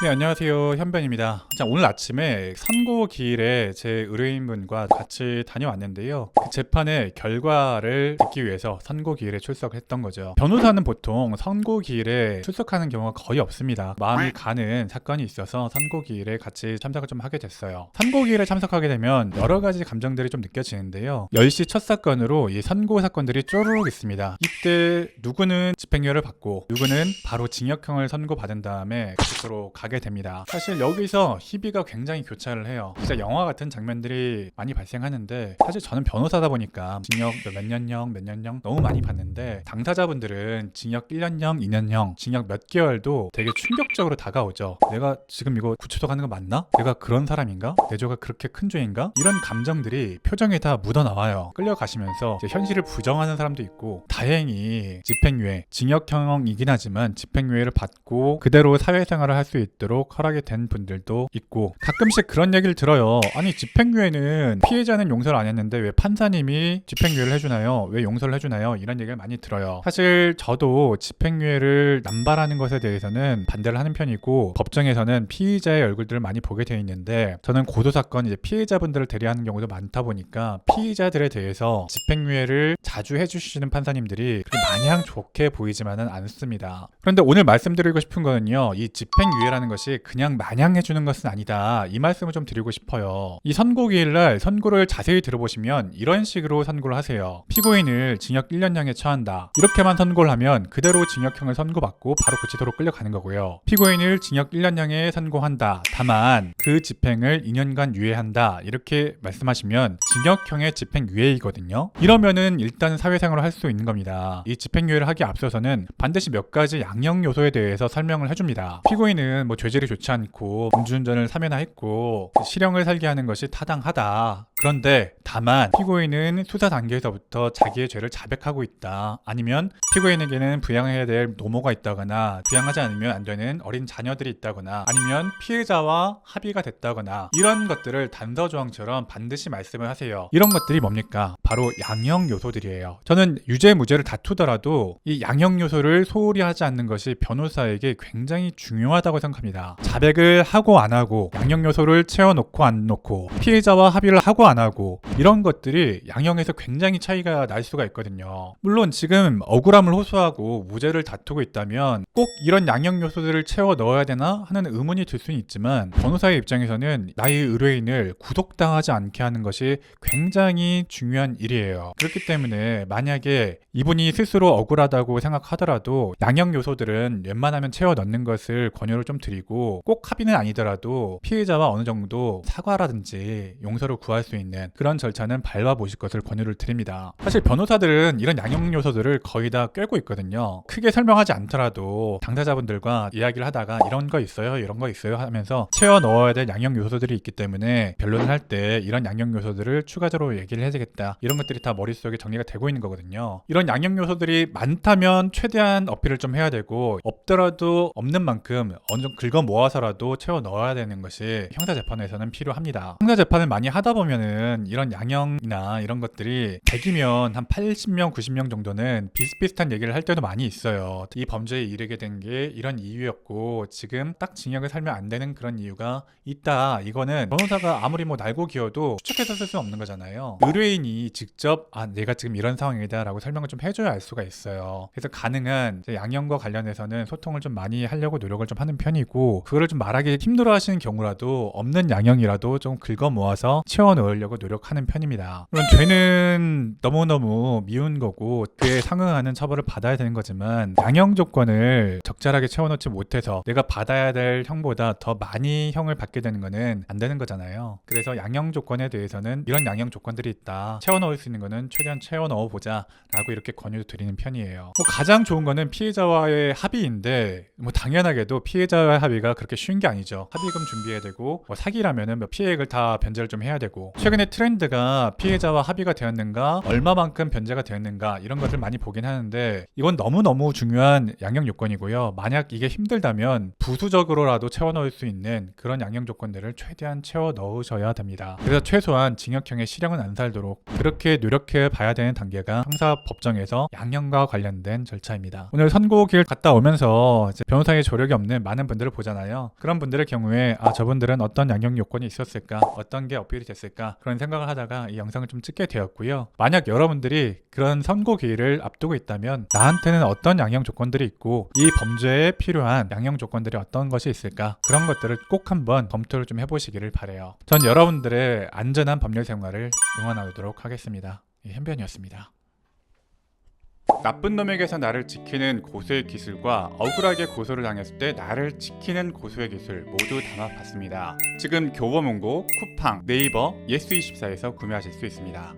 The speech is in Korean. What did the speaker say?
네, 안녕하세요. 현변입니다. 자, 오늘 아침에 선고기일에 제 의뢰인분과 같이 다녀왔는데요. 그 재판의 결과를 듣기 위해서 선고기일에 출석했던 거죠. 변호사는 보통 선고기일에 출석하는 경우가 거의 없습니다. 마음이 가는 사건이 있어서 선고기일에 같이 참석을 좀 하게 됐어요. 선고기일에 참석하게 되면 여러 가지 감정들이 좀 느껴지는데요. 10시 첫 사건으로 이 선고 사건들이 쪼르륵 있습니다. 이때 누구는 집행유예를 받고 누구는 바로 징역형을 선고받은 다음에 그쪽으로 가게 됩니다. 사실 여기서 희비가 굉장히 교차를 해요. 진짜 영화 같은 장면들이 많이 발생하는데, 사실 저는 변호사다 보니까 징역 몇 년형 너무 많이 봤는데, 당사자분들은 징역 1년형, 2년형, 징역 몇 개월도 되게 충격적으로 다가오죠. 내가 지금 이거 구치소 가는 거 맞나? 내가 그런 사람인가? 내 죄가 그렇게 큰 죄인가? 이런 감정들이 표정에 다 묻어나와요. 끌려가시면서 이제 현실을 부정하는 사람도 있고, 다행히 집행유예, 징역형이긴 하지만 집행유예를 받고 그대로 사회생활을 할 수 있도록 허락이 된 분들도 있고, 가끔씩 그런 얘기를 들어요. 아니, 집행유예는 피해자는 용서를 안 했는데 왜 판사님이 집행유예를 해주나요? 왜 용서를 해주나요? 이런 얘기를 많이 들어요. 사실 저도 집행유예를 남발하는 것에 대해서는 반대를 하는 편이고, 법정에서는 피의자의 얼굴들을 많이 보게 되어 있는데, 저는 고소사건 이제 피해자분들을 대리하는 경우도 많다 보니까 피의자들에 대해서 집행유예를 자주 해주시는 판사님들이 그렇게 마냥 좋게 보이지만은 않습니다. 그런데 오늘 말씀드리고 싶은 거는요, 이 집행유예라는 것이 그냥 마냥 해주는 것은 아니다, 이 말씀을 좀 드리고 싶어요. 이 선고기일날 선고를 자세히 들어보시면 이런 식으로 선고를 하세요. 피고인을 징역 1년형에 처한다, 이렇게만 선고를 하면 그대로 징역형을 선고받고 바로 구치소로 끌려가는 거고요. 피고인을 징역 1년형에 선고한다, 다만 그 집행을 2년간 유예한다, 이렇게 말씀하시면 징역형의 집행유예이거든요. 이러면은 일단 사회생활을 할 수 있는 겁니다. 이 집행유예를 하기 앞서서는 반드시 몇 가지 양형 요소에 대해서 설명을 해줍니다. 피고인은 뭐 죄질이 좋지 않고 음주운전을 사면하했고 실형을 살게 하는 것이 타당하다. 그런데 다만 피고인은 수사 단계에서부터 자기의 죄를 자백하고 있다, 아니면 피고인에게는 부양해야 될 노모가 있다거나 부양하지 않으면 안 되는 어린 자녀들이 있다거나, 아니면 피해자와 합의가 됐다거나, 이런 것들을 단서조항처럼 반드시 말씀을 하세요. 이런 것들이 뭡니까? 바로 양형 요소들이에요. 저는 유죄 무죄를 다투더라도 이 양형 요소를 소홀히 하지 않는 것이 변호사에게 굉장히 중요하다고 생각합니다. 자백을 하고 안 하고, 양형 요소를 채워놓고 안 놓고, 피해자와 합의를 하고 안 하고, 이런 것들이 양형에서 굉장히 차이가 날 수가 있거든요. 물론 지금 억울함을 호소하고 무죄를 다투고 있다면 꼭 이런 양형 요소들을 채워 넣어야 되나 하는 의문이 들 수는 있지만, 변호사의 입장에서는 나의 의뢰인을 구속당하지 않게 하는 것이 굉장히 중요한 일이에요. 그렇기 때문에 만약에 이분이 스스로 억울하다고 생각하더라도 양형 요소들은 웬만하면 채워 넣는 것을 권유를 좀 드리고, 꼭 합의는 아니더라도 피해자와 어느 정도 사과라든지 용서를 구할 수 있는 그런 절차는 밟아보실 것을 권유를 드립니다. 사실 변호사들은 이런 양형 요소들을 거의 다 꿰고 있거든요. 크게 설명하지 않더라도 당사자분들과 이야기를 하다가 이런 거 있어요, 이런 거 있어요 하면서 채워 넣어야 될 양형 요소들이 있기 때문에 변론을 할 때 이런 양형 요소들을 추가적으로 얘기를 해야 되겠다, 이런 것들이 다 머릿속에 정리가 되고 있는 거거든요. 이런 양형 요소들이 많다면 최대한 어필을 좀 해야 되고, 없더라도 없는 만큼 어느 정도 긁어 모아서라도 채워 넣어야 되는 것이 형사재판에서는 필요합니다. 형사재판을 많이 하다 보면은 이런 양형이나 이런 것들이 100이면 한 80명, 90명 정도는 비슷비슷한 얘기를 할 때도 많이 있어요. 이 범죄에 이르게 된 게 이런 이유였고 지금 딱 징역을 살면 안 되는 그런 이유가 있다. 이거는 변호사가 아무리 뭐 날고 기어도 추측해서 쓸 수는 없는 거잖아요. 의뢰인이 직접 내가 지금 이런 상황이다 라고 설명을 좀 해줘야 알 수가 있어요. 그래서 가능한 양형과 관련해서는 소통을 좀 많이 하려고 노력을 좀 하는 편이고, 그거를 좀 말하기 힘들어 하시는 경우라도 없는 양형이라도 좀 긁어 모아서 채워 넣으려고 노력하는 편입니다. 물론 죄는 너무너무 미운 거고 그에 상응하는 처벌을 받아야 되는 거지만, 양형 조건을 적절하게 채워넣지 못해서 내가 받아야 될 형보다 더 많이 형을 받게 되는 거는 안 되는 거잖아요. 그래서 양형 조건에 대해서는 이런 양형 조건들이 있다, 채워 넣을 수 있는 거는 최대한 채워 넣어 보자 라고 이렇게 권유 드리는 편이에요. 가장 좋은 거는 피해자와의 합의인데, 당연하게도 피해자와의 합의가 그렇게 쉬운 게 아니죠. 합의금 준비해야 되고, 사기라면은 피해액을 다 변제를 좀 해야 되고, 최근에 트렌드가 피해자와 합의가 되었는가, 얼마만큼 변제가 되었는가 이런 것을 많이 보긴 하는데 이건 너무너무 중요한 양형 요건이고요. 만약 이게 힘들다면 부수적으로라도 채워 넣을 수 있는 그런 양형 조건들을 최대한 채워 넣으셔야 됩니다. 그래서 최소한 징역형의 실형은 안 살도록 그렇게 노력해 봐야 되는 단계가 형사법정에서 양형과 관련된 절차입니다. 오늘 선고길 갔다 오면서 이제 변호사의 조력이 없는 많은 분들을 보잖아요. 그런 분들의 경우에 저분들은 어떤 양형 요건이 있었을까, 어떤 게 어필이 됐을까 그런 생각을 하다가 이 영상을 좀 찍게 되었고요. 만약 여러분들이 그런 선고 기일을 앞두고 있다면 나한테는 어떤 양형 조건들이 있고 이 범죄에 필요한 양형 조건들이 어떤 것이 있을까, 그런 것들을 꼭 한번 검토를 좀 해보시기를 바래요. 전 여러분들의 안전한 법률 생활을 응원하도록 하겠습니다. 현변이었습니다. 나쁜 놈에게서 나를 지키는 고소의 기술과 억울하게 고소를 당했을 때 나를 지키는 고소의 기술 모두 담아봤습니다. 지금 교보문고, 쿠팡, 네이버, 예스24에서 구매하실 수 있습니다.